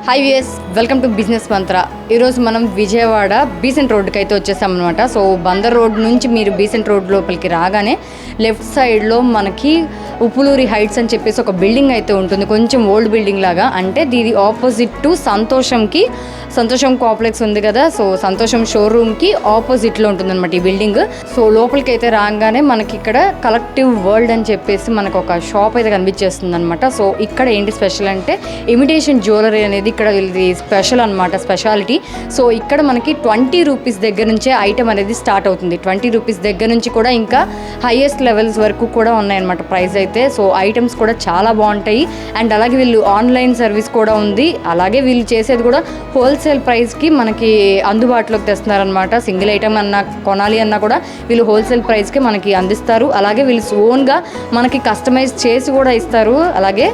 Hi viewers, welcome to business Mantra. ఈరోజు మనం Vijayawada Besant రోడ్కి అయితే వచ్చేసామన్నమాట. సో బందర్ రోడ్ నుంచి మీరు బీసెంట్ రోడ్ లోపలికి రాగానే లెఫ్ట్ సైడ్లో మనకి ఉప్పులూరి హైట్స్ అని చెప్పేసి ఒక బిల్డింగ్ అయితే ఉంటుంది, కొంచెం ఓల్డ్ బిల్డింగ్ లాగా. అంటే దీని ఆపోజిట్ టు సంతోషం కాంప్లెక్స్ ఉంది కదా, సో సంతోషం షోరూమ్కి ఆపోజిట్లో ఉంటుందన్నమాట ఈ బిల్డింగ్. సో లోపలికి అయితే రాగానే మనకి ఇక్కడ కలెక్టివ్ వరల్డ్ అని చెప్పేసి మనకు ఒక షాప్ అయితే కనిపించేస్తుంది అనమాట. సో ఇక్కడ ఏంటి స్పెషల్ అంటే ఇమిటేషన్ జ్యువెలరీ అనేది ఇక్కడ ఇది స్పెషల్ అనమాట, స్పెషాలిటీ. సో ఇక్కడ మనకి 20 రూపీస్ దగ్గర నుంచే ఐటమ్ అనేది స్టార్ట్ అవుతుంది. 20 రూపీస్ దగ్గర నుంచి కూడా ఇంకా హైయెస్ట్ లెవెల్స్ వరకు కూడా ఉన్నాయన్నమాట ప్రైస్ అయితే. సో ఐటమ్స్ కూడా చాలా బాగుంటాయి. అండ్ అలాగే వీళ్ళు ఆన్లైన్ సర్వీస్ కూడా ఉంది. అలాగే వీళ్ళు చేసేది కూడా హోల్సేల్ ప్రైస్కి మనకి అందుబాటులోకి తెస్తున్నారనమాట. సింగిల్ ఐటమ్ అన్నా కొనాలి అన్నా కూడా వీళ్ళు హోల్సేల్ ప్రైస్కి మనకి అందిస్తారు. అలాగే వీళ్ళు ఓన్గా మనకి కస్టమైజ్ చేసి కూడా ఇస్తారు. అలాగే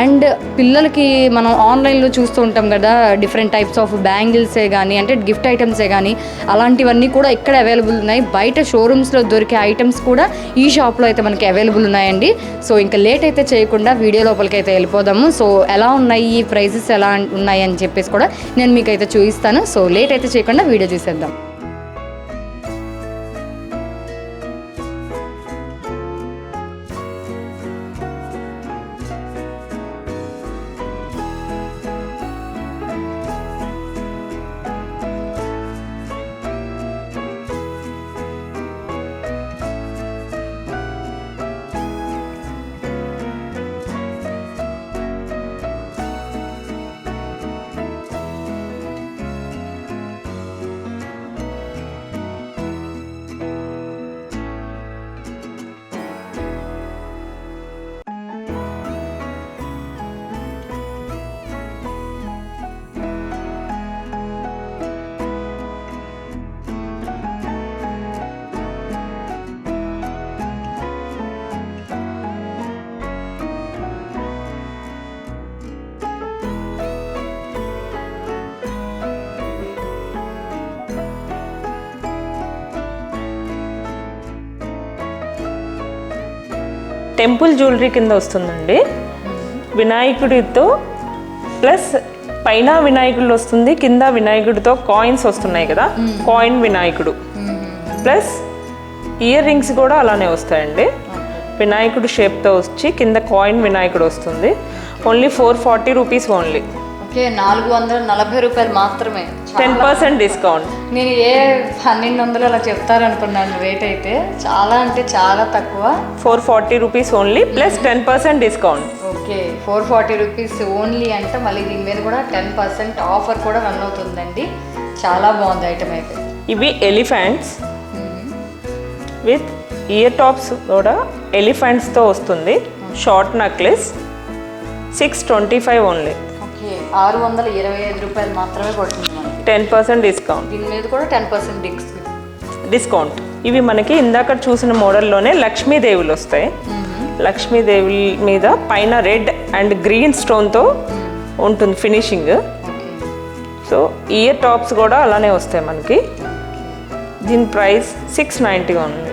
అండ్ పిల్లలకి మనం ఆన్లైన్లో చూస్తూ ఉంటాం కదా, డిఫరెంట్ టైప్స్ ఆఫ్ బ్యాంగిల్సే కానీ అంటే గిఫ్ట్ ఐటమ్సే కానీ అలాంటివన్నీ కూడా ఇక్కడ అవైలబుల్ ఉన్నాయి. బయట షోరూమ్స్లో దొరికే ఐటమ్స్ కూడా ఈ షాప్లో అయితే మనకి అవైలబుల్ ఉన్నాయండి. సో ఇంకా లేట్ అయితే చేయకుండా వీడియో లోపలికి అయితే వెళ్ళిపోదాము. సో ఎలా ఉన్నాయి, ఈ ప్రైజెస్ ఎలా ఉన్నాయి అని చెప్పేసి కూడా నేను మీకు అయితే చూపిస్తాను. సో లేట్ అయితే చేయకుండా వీడియో చూసేద్దాం. టెంపుల్ జ్యువెలరీ కింద వస్తుందండి. వినాయకుడితో ప్లస్ పైన వినాయకుడు వస్తుంది, కింద వినాయకుడితో కాయిన్స్ వస్తున్నాయి కదా, కాయిన్ వినాయకుడు ప్లస్ ఇయర్ రింగ్స్ కూడా అలానే వస్తాయండి. వినాయకుడు షేప్తో వచ్చి కింద కాయిన్ వినాయకుడు వస్తుంది. Only 440 rupees only. ఓకే, 440 రూపాయలు మాత్రమే. 10% డిస్కౌంట్. నేను 1200 అలా చెప్తారనుకున్నాను రేట్ అయితే. చాలా అంటే చాలా తక్కువ. 440 rupees only plus 10% discount. Okay, 440 rupees only అంటే మళ్ళీ దీని మీద కూడా 10% ఆఫర్ కూడా రన్ అవుతుందండి. చాలా బాగుంది ఐటమ్ అయితే. ఇవి ఎలిఫెంట్స్ విత్ ఇయర్ టాప్స్ కూడా ఎలిఫెంట్స్తో వస్తుంది. Short necklace 625 only. 625 రూపాయలు మాత్రమే పడుతుంది మనకి. 10% డిస్కౌంట్. దీని మీద కూడా 10% డిస్కౌంట్. ఇవి మనకి ఇందాక చూసిన మోడల్లోనే లక్ష్మీదేవులు వస్తాయి. లక్ష్మీదేవి మీద పైన రెడ్ అండ్ గ్రీన్ స్టోన్తో ఉంటుంది ఫినిషింగ్. సో ఇయర్ టాప్స్ కూడా అలానే వస్తాయి మనకి. దీని ప్రైస్ 690 ఉంది.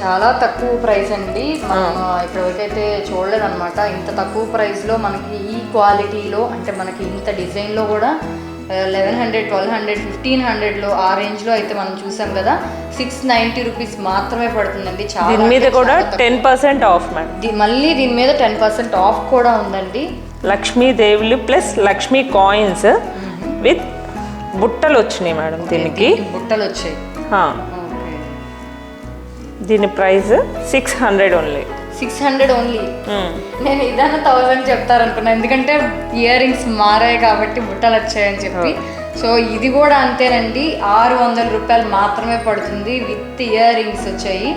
చాలా తక్కువ ప్రైస్ అండి. మనం ఇప్పటివరకైతే చూడలేదన్నమాట. ఇంత తక్కువ ప్రైస్లో మనకి ఈ క్వాలిటీలో అంటే మనకి ఇంత డిజైన్లో కూడా 1100, 1200, 1500లో ఆ రేంజ్లో అయితే మనం చూసాం కదా. 690 రూపీస్ మాత్రమే పడుతుందండి. దీని మీద కూడా 10% ఆఫ్ మేడం. మళ్ళీ దీని మీద 10% ఆఫ్ కూడా ఉందండి. Lakshmidevulu plus Lakshmi coins with బుట్టలు వచ్చినాయి మేడం. దీనికి బుట్టలు వచ్చాయి. దీని ప్రైస్ 600 ఓన్లీ. 600 ఓన్లీ. నేను ఇదన్నా 1000 చెప్తారనుకున్నాను, ఎందుకంటే ఇయర్ రింగ్స్ మారాయి కాబట్టి బుట్టలు వచ్చాయని చెప్పి. సో ఇది కూడా అంతేనండి, 600 రూపాయలు మాత్రమే పడుతుంది విత్ ఇయర్ రింగ్స్ వచ్చాయి.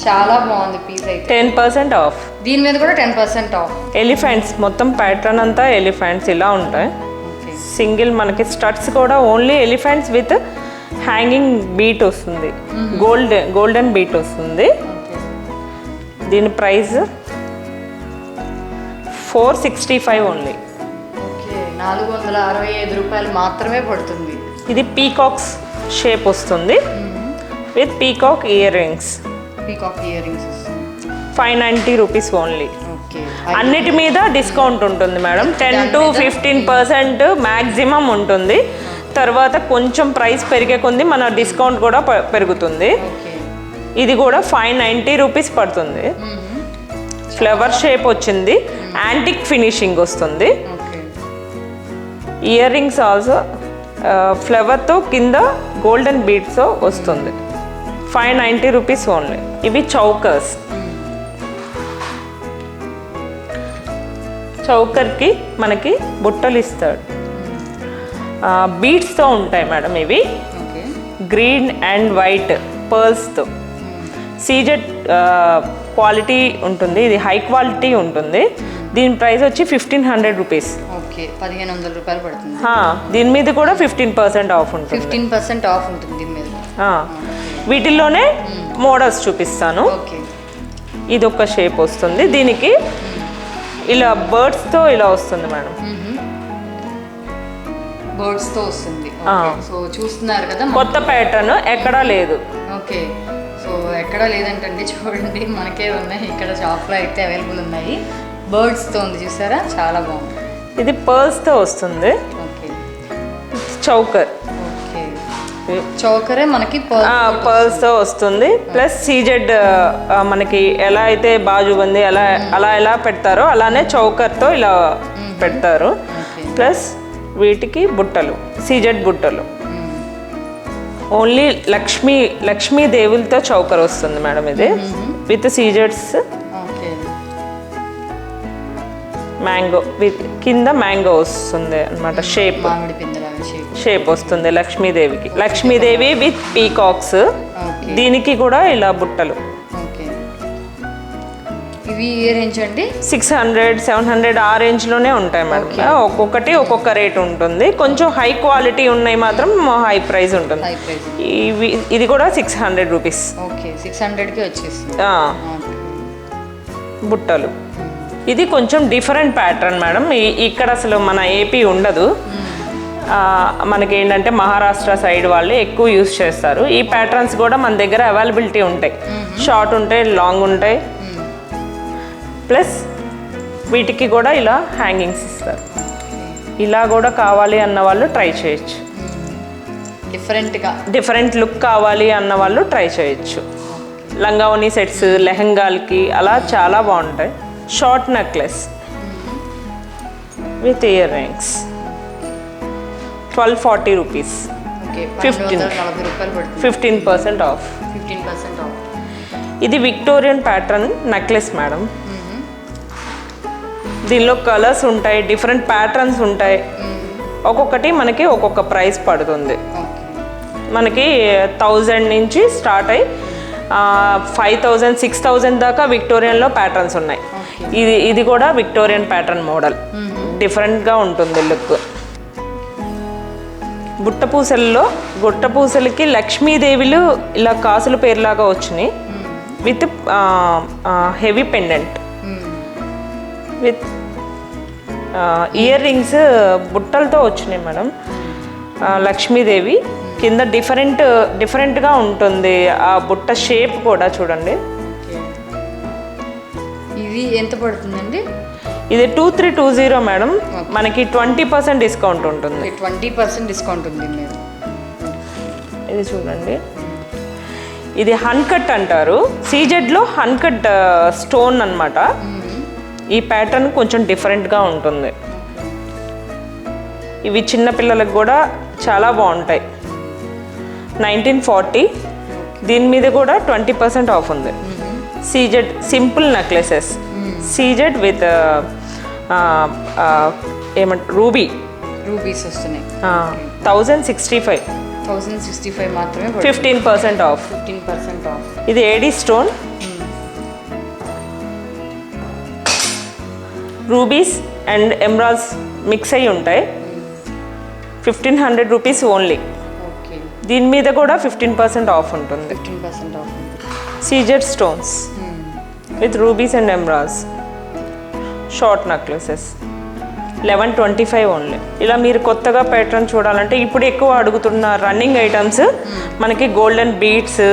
చాలా బాగుంది పీస్ అయితే. 10% ఆఫ్. దీని మీద కూడా 10% ఆఫ్. ఎలిఫెంట్స్ మొత్తం ప్యాటర్న్ అంతా ఎలిఫెంట్స్ ఇలా ఉంటాయి. సింగిల్ మనకి స్టడ్స్ కూడా only elephants with hanging beat వస్తుంది. గోల్డెన్ బీట్ వస్తుంది. దీని ప్రైస్ 465 ఓన్లీ. ఓకే, 465 రూపాయలు మాత్రమే పడుతుంది. ఇది పీకాక్స్ షేప్ వస్తుంది with peacock ear rings. 590 rupees only. Okay, అన్నిటి మీద డిస్కౌంట్ ఉంటుంది మేడం. 10 to 15% మ్యాక్సిమం ఉంటుంది. తర్వాత కొంచెం ప్రైస్ పెరిగే కొంది మన డిస్కౌంట్ కూడా పెరుగుతుంది. ఇది కూడా 590 రూపీస్ పడుతుంది. ఫ్లవర్ షేప్ వచ్చింది, యాంటిక్ ఫినిషింగ్ వస్తుంది. ఇయర్ రింగ్స్ ఆల్సో ఫ్లవర్తో కింద గోల్డెన్ బీడ్స్తో వస్తుంది. 590 రూపీస్ ఓన్లీ. ఇవి చౌకర్స్. చౌకర్కి మనకి బుట్టలు ఇస్తాడు. బీడ్స్తో ఉంటాయి మేడం. ఇవి గ్రీన్ అండ్ వైట్ పర్ల్స్తో సీజెడ్ క్వాలిటీ ఉంటుంది. ఇది హై క్వాలిటీ ఉంటుంది. దీని ప్రైస్ వచ్చి 1500 రూపీస్. 1500 రూపాయలు పడుతుంది. దీని మీద కూడా 15% ఆఫ్ ఉంటుంది. 15% ఆఫ్ ఉంటుంది దీని మీద. వీటిల్లోనే మోడల్స్ చూపిస్తాను. ఇది ఒక షేప్ వస్తుంది. దీనికి ఇలా బర్డ్స్తో ఇలా వస్తుంది మేడం. బర్డ్స్తో వస్తుంది. సో చూస్తున్నారు కదా, కొత్త ప్యాటర్న్ ఎక్కడా లేదు. ఓకే, సో ఎక్కడా లేదంటండి, చూడండి మనకే ఉన్నాయి ఇక్కడ షాప్లో అయితే అవైలబుల్ ఉన్నాయి. బర్డ్స్తో ఉంది చూసారా, చాలా బాగుంది. ఇది పర్ల్స్తో వస్తుంది. Okay, choker. ఓకే, చౌకరే మనకి పర్ల్స్తో వస్తుంది. ప్లస్ సీజెడ్ మనకి ఎలా అయితే బాజుబంది ఎలా పెడతారో అలానే చౌకర్తో ఇలా పెడతారు. ప్లస్ వీటికి బుట్టలు, సీజెడ్ బుట్టలు. ఓన్లీ లక్ష్మీ దేవులతో చౌకర్ వస్తుంది మేడం. ఇది విత్ సీజెడ్స్, మ్యాంగో కింద మ్యాంగో వస్తుంది అనమాట. షేప్ వస్తుంది లక్ష్మీదేవికి. Lakshmidevi with peacocks. దీనికి కూడా ఇలా బుట్టలు. ఇవి ఏ రేంజ్ అండి? 600-700 ఆ రేంజ్లోనే ఉంటాయి మేడం. ఒక్కొక్కటి ఒక్కొక్క రేట్ ఉంటుంది. కొంచెం హై క్వాలిటీ ఉన్నాయి మాత్రం హై ప్రైస్ ఉంటుంది. ఇది కూడా 600 రూపీస్. ఓకే, 600కి వచ్చేస్తుంది బుట్టలు. ఇది కొంచెం డిఫరెంట్ ప్యాటర్న్ మేడం. ఇక్కడ అసలు మన ఏపీ ఉండదు. మనకి ఏంటంటే మహారాష్ట్ర సైడ్ వాళ్ళు ఎక్కువ యూస్ చేస్తారు. ఈ ప్యాటర్న్స్ కూడా మన దగ్గర అవైలబిలిటీ ఉంటాయి. షార్ట్ ఉంటాయి, లాంగ్ ఉంటాయి. ప్లస్ వీటికి కూడా ఇలా హ్యాంగింగ్స్ ఇస్తారు. ఇలా కూడా కావాలి అన్న వాళ్ళు ట్రై చేయొచ్చు. డిఫరెంట్ లుక్ కావాలి అన్న వాళ్ళు ట్రై చేయొచ్చు. లంగావని సెట్స్, లెహంగాలకి అలా చాలా బాగుంటాయి. Short necklace with ear rings 1240 rupees. 15% of. ఇది విక్టోరియన్ ప్యాటర్న్ నెక్లెస్ మేడం. దీనిలో కలర్స్ ఉంటాయి, డిఫరెంట్ ప్యాటర్న్స్ ఉంటాయి. ఒక్కొక్కటి మనకి ఒక్కొక్క ప్రైస్ పడుతుంది. మనకి 1000 నుంచి స్టార్ట్ అయ్యి 5000, 6000 దాకా విక్టోరియన్లో ప్యాటర్న్స్ ఉన్నాయి. ఇది కూడా విక్టోరియన్ ప్యాటర్న్ మోడల్. డిఫరెంట్గా ఉంటుంది లుక్. గుట్టపూసలకి లక్ష్మీదేవిలు ఇలా కాసుల పేరులాగా వచ్చినాయి. With heavy pendant, with earrings బుట్టలతో వచ్చినాయి మేడం. లక్ష్మీదేవి కింద డిఫరెంట్గా ఉంటుంది. ఆ బుట్ట షేప్ కూడా చూడండి. ఇది ఎంత పడుతుందండి? ఇది 2320 మేడం. మనకి 20% డిస్కౌంట్ ఉంటుంది. 20% డిస్కౌంట్ ఉంది. ఇది చూడండి, ఇది హన్కట్ అంటారు. సీజెడ్లో హన్కట్ స్టోన్ అన్నమాట. ఈ ప్యాటర్న్ కొంచెం డిఫరెంట్గా ఉంటుంది. ఇవి చిన్నపిల్లలకు కూడా చాలా బాగుంటాయి. 1940. దీని మీద కూడా 20% ఆఫ్ ఉంది. CZ simple necklaces, CZ with ఏమంటారు రూబీస్ వస్తున్నాయి. 1065 మాత్రమే. 15% ఆఫ్. ఇది AD stone, rubies and emeralds mix అయ్యి ఉంటాయి. 1500 రూపీస్ ఓన్లీ. దీని మీద కూడా 15% ఆఫ్ ఉంటుంది. CZ stones with rubies and emeralds. Short necklaces 1125 only. ఇలా మీరు కొత్తగా ప్యాటర్న్ చూడాలంటే ఇప్పుడు ఎక్కువ అడుగుతున్న రన్నింగ్ ఐటమ్స్ మనకి గోల్డెన్ బీడ్స్,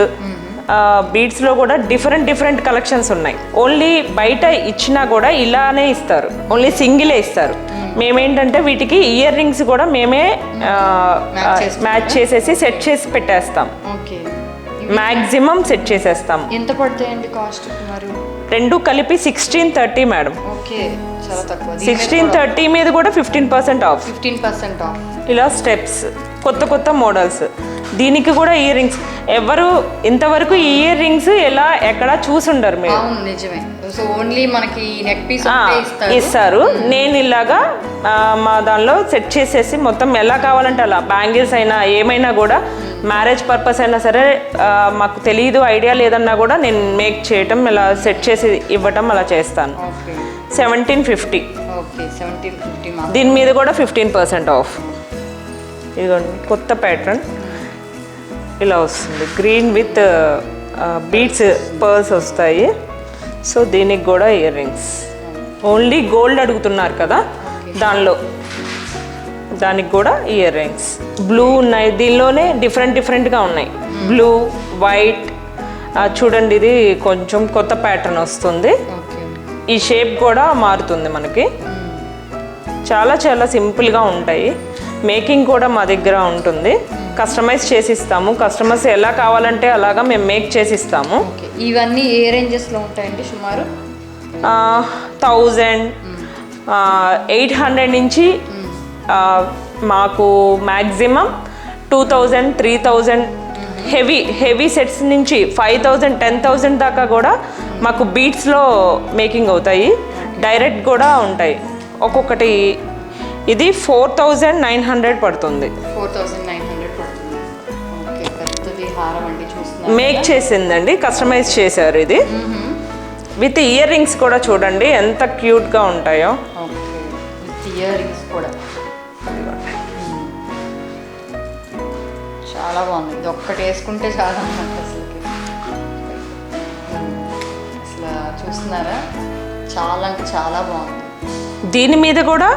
బీడ్స్లో కూడా డిఫరెంట్ కలెక్షన్స్ ఉన్నాయి. ఓన్లీ బయట ఇచ్చినా కూడా ఇలానే ఇస్తారు, ఓన్లీ సింగిలే ఇస్తారు. మేమేంటంటే వీటికి ఇయర్ రింగ్స్ కూడా మేమే మ్యాచ్ చేసేసి సెట్ చేసి పెట్టేస్తాం. మ్యాక్సిమం సెట్ చేసేస్తాం. ఎంత పడతాయండి కాస్ట్? మరి రెండు కలిపి 1630 మేడం. ఓకే, చాలా తక్కువ. 1630 మీద కూడా 15% ఆఫ్. 15% ఆఫ్. ఇలా స్టెప్స్, కొత్త మోడల్స్. దీనికి కూడా ఇయర్ రింగ్స్ ఎవరు ఇంతవరకు ఇయర్ రింగ్స్ ఎక్కడ చూసుండరు మీరు. అవును, నిజమే. సో ఓన్లీ మనకి నెక్ పీస్ ఇస్తారు. నేను ఇలాగా మా దానిలో సెట్ చేసేసి మొత్తం ఎలా కావాలంటే అలా, బ్యాంగిల్స్ అయినా ఏమైనా కూడా, మ్యారేజ్ పర్పస్ అయినా సరే, మాకు తెలియదు ఐడియా లేదన్నా కూడా నేను మేక్ చేయటం, ఇలా సెట్ చేసి ఇవ్వటం అలా చేస్తాను. 1750. దీని మీద కూడా 15% ఆఫ్. ఇదిగోండి కొత్త ప్యాటర్న్ ఇలా వస్తుంది, గ్రీన్ విత్ బీడ్స్ పర్ల్స్ వస్తాయి. సో దీనికి కూడా ఇయర్ రింగ్స్. ఓన్లీ గోల్డ్ అడుగుతున్నారు కదా, దానికి కూడా ఇయర్ రింగ్స్. బ్లూ ఉన్నాయి, దీనిలోనే డిఫరెంట్గా ఉన్నాయి. బ్లూ, వైట్, చూడండి ఇది కొంచెం కొత్త ప్యాటర్న్ వస్తుంది. ఈ షేప్ కూడా మారుతుంది మనకి. చాలా సింపుల్గా ఉంటాయి. మేకింగ్ కూడా మా దగ్గర ఉంటుంది. కస్టమైజ్ చేసి ఇస్తాము. కస్టమర్స్ ఎలా కావాలంటే అలాగా మేము మేక్ చేసి ఇస్తాము. ఇవన్నీ ఏ రేంజెస్లో ఉంటాయండి సుమారు? 1000, 800 నుంచి మాకు మ్యాక్సిమం 2000, 3000, హెవీ సెట్స్ నుంచి 5000, 10,000 దాకా కూడా మాకు బీట్స్లో మేకింగ్ అవుతాయి. డైరెక్ట్ కూడా ఉంటాయి. ఒక్కొక్కటి ఇది 4900 పడుతుంది. 4900 పడుతుంది. ఓకే, పెద్దది హారం అండి, చూస్తున్నారు. మేక్ చేసిందండి, కస్టమైజ్ చేశారు ఇది. విత్ ఇయర్ రింగ్స్ కూడా చూడండి ఎంత క్యూట్గా ఉంటాయో. ఓకే, విత్ ఇయర్ రింగ్స్ కూడా చాలా బాగుంది. ఇది ఒక్కటి వేసుకుంటే చాలా అసలుకి. అసలు చూస్తున్నారా, చాలా అంటే చాలా బాగుంది. దీని మీద కూడా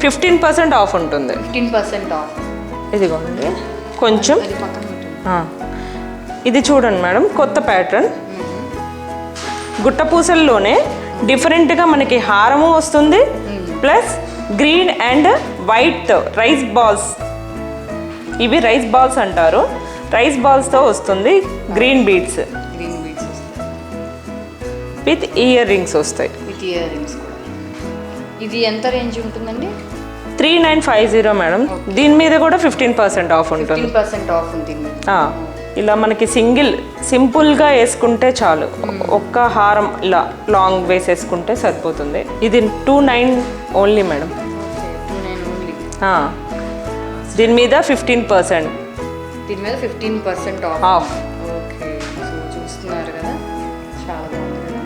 15% ఆఫ్ ఉంటుంది. 15% ఆఫ్. ఇదిగోండి కొంచెం ఇది చూడండి మేడం, కొత్త ప్యాటర్న్. గుట్టపూసల్లోనే డిఫరెంట్గా మనకి హారము వస్తుంది, plus green and white rice balls. ఇవి రైస్ బాల్స్ అంటారు. రైస్ బాల్స్తో వస్తుంది. Green beads with ear rings వస్తాయి. విత్ ఇయర్ రింగ్స్ కూడా. ఇది ఎంత రేంజ్ ఉంటుందండి? 3950 మేడం. దీని మీద కూడా 15% ఆఫ్ ఉంటుంది. 15% ఆఫ్ ఉంటుంది. ఇలా మనకి సింపుల్గా వేసుకుంటే చాలు. ఒక్క హారం ఇలా లాంగ్ వేసేసుకుంటే సరిపోతుంది. ఇది 29 ఓన్లీ మేడం. దీని మీద 15%. దీని మీద 15% ఆఫ్. ఓకే, సో చూస్తున్నారు కదా, చాలా బాగుంది కదా.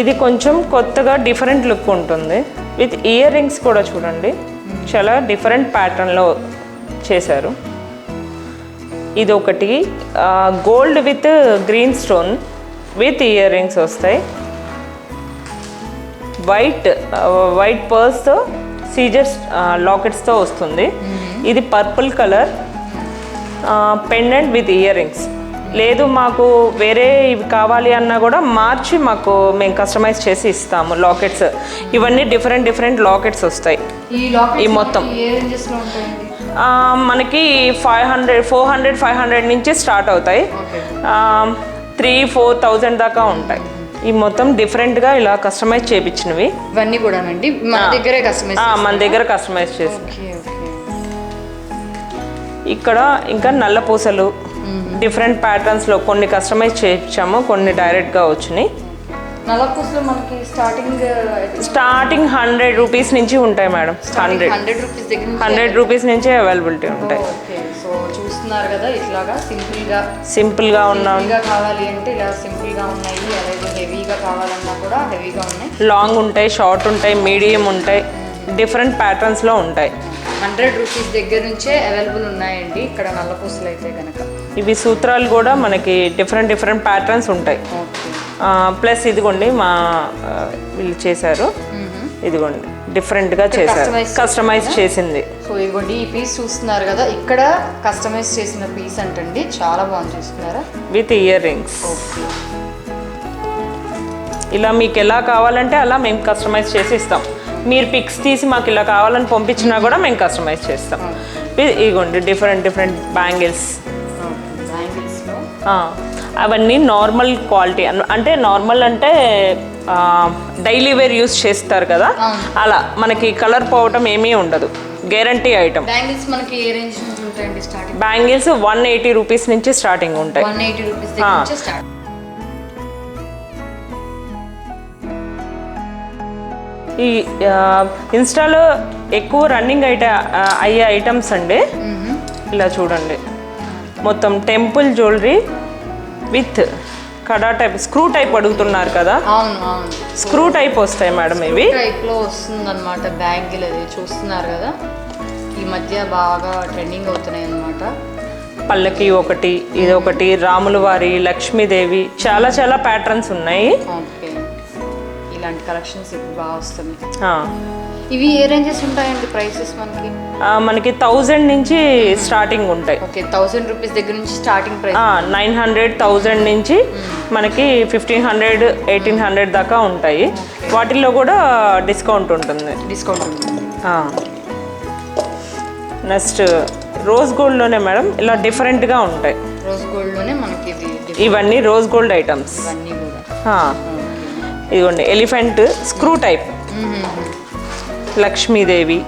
ఇది కొంచెం కొత్తగా డిఫరెంట్ లుక్ ఉంటుంది. విత్ ఇయర్ రింగ్స్ కూడా చూడండి, చాలా డిఫరెంట్ ప్యాటర్న్లో చేశారు. ఇది ఒకటి gold with green stone with ear rings వస్తాయి. వైట్ పర్ల్స్తో సీజర్స్ లాకెట్స్తో వస్తుంది. ఇది purple colour pendant with ear rings. లేదు మాకు వేరే ఇవి కావాలి అన్నా కూడా మార్చి మేము కస్టమైజ్ చేసి ఇస్తాము. లాకెట్స్ ఇవన్నీ డిఫరెంట్ లాకెట్స్ వస్తాయి. ఈ మొత్తం మనకి 500, 400, 500 నుంచి స్టార్ట్ అవుతాయి. 3,000-4,000 దాకా ఉంటాయి. ఈ మొత్తం డిఫరెంట్గా ఇలా కస్టమైజ్ చేయించినవి. ఇవన్నీ కూడానండి మన దగ్గర కస్టమైజ్ చేసి. ఇక్కడ ఇంకా నల్ల పూసలు డిఫరెంట్ ప్యాటర్న్స్లో కొన్ని కస్టమైజ్ చేయించాము, కొన్ని డైరెక్ట్గా వచ్చినాయి. నల్ల పూసలు మనకి స్టార్టింగ్ 100 రూపీస్ నుంచి ఉంటాయి మేడం. 100 రూపీస్ నుంచే అవైలబిలిటీ ఉంటాయి. సో చూస్తున్నారు కదా, ఇట్లాగా సింపుల్గా కావాలి అంటే ఇలా సింపుల్గా ఉన్నాయి. అలాగే హెవీగా కావాలన్నా కూడా హెవీగా ఉన్నాయి. లాంగ్ ఉంటాయి, షార్ట్ ఉంటాయి, మీడియం ఉంటాయి, డిఫరెంట్ ప్యాటర్న్స్లో ఉంటాయి. 100 రూపీస్ దగ్గర నుంచే అవైలబుల్ ఉన్నాయండి ఇక్కడ నల్ల పూసలు అయితే కనుక. ఇవి సూత్రాలు కూడా మనకి డిఫరెంట్ ప్యాటర్న్స్ ఉంటాయి. ప్లస్ ఇదిగోండి వీళ్ళు చేశారు. ఇదిగోండి డిఫరెంట్గా చేశారు, కస్టమైజ్ చేసింది. సో ఇవ్వండి ఈ పీస్ చూస్తున్నారు కదా, ఇక్కడ కస్టమైజ్ చేసిన పీస్ అంటండి, చాలా బాగుంది చూస్తున్నారా, విత్ ఇయర్ రింగ్స్. ఇలా మీకు ఎలా కావాలంటే అలా మేము కస్టమైజ్ చేసి ఇస్తాం. మీరు పిక్స్ తీసి మాకు ఇలా కావాలని పంపించినా కూడా మేము కస్టమైజ్ చేస్తాం. ఇగోండి డిఫరెంట్ బ్యాంగిల్స్. అవన్నీ నార్మల్ క్వాలిటీ, అంటే నార్మల్ అంటే డైలీ వేర్ యూస్ చేస్తారు కదా, అలా మనకి కలర్ పోవటం ఏమీ ఉండదు, గ్యారంటీ ఐటమ్. బ్యాంగిల్స్ మనకి ఏ రేంజ్ నుంచి ఉంటాయండి స్టార్టింగ్? బ్యాంగిల్స్ 180 రూపీస్ నుంచి స్టార్టింగ్ ఉంటాయి. 180 రూపీస్ దగ్గర నుంచి స్టార్ట్. ఈ ఇన్స్టాలో ఎక్కువ రన్నింగ్ అయ్యే ఐటమ్స్ అండి. ఇలా చూడండి, మొత్తం temple jewellery with kada type, screw type అడుగుతున్నారు కదా. అవును, స్క్రూ టైప్ వస్తాయి మేడం ఇవి. టైప్ లో వస్తుంది అనమాట బ్యాంగిల్. అది చూస్తున్నారు కదా, ఈ మధ్య బాగా ట్రెండింగ్ అవుతున్నాయి అనమాట. పల్లకి ఒకటి, ఇది ఒకటి, రాముల వారి, లక్ష్మీదేవి, చాలా ప్యాటర్న్స్ ఉన్నాయి. ఓకే, ఇలాంటి కలెక్షన్స్ ఇప్పుడు బాగా వస్తున్నాయి. ఇవి ఏ రేంజెస్ ఉంటాయండి ప్రైసెస్ మనకి? మనకి 1000 నుంచి స్టార్టింగ్ ఉంటాయి. ఓకే, 1000 రూపీస్ దగ్గర నుంచి స్టార్టింగ్ ప్రైస్. 900, 1000 నుంచి మనకి 1500, 1800 దాకా ఉంటాయి. వాటిల్లో కూడా డిస్కౌంట్ ఉంటుంది. నెక్స్ట్ రోజ్ గోల్డ్లోనే మేడం ఇలా డిఫరెంట్గా ఉంటాయి. రోజ్ గోల్డ్లోనే మనకి ఇవన్నీ రోజ్ గోల్డ్ ఐటమ్స్. ఇవన్నీ కూడా ఇదిగోండి ఎలిఫెంట్ స్క్రూ టైప్, లక్ష్మీదేవి,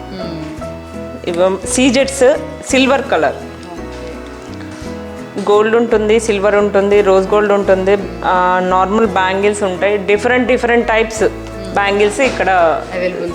సీజెట్స్ సిల్వర్ కలర్, గోల్డ్ ఉంటుంది, సిల్వర్ ఉంటుంది, రోజ్ గోల్డ్ ఉంటుంది, నార్మల్ బ్యాంగిల్స్ ఉంటాయి. డిఫరెంట్ టైప్స్ బ్యాంగిల్స్ ఇక్కడ అవైలబుల్.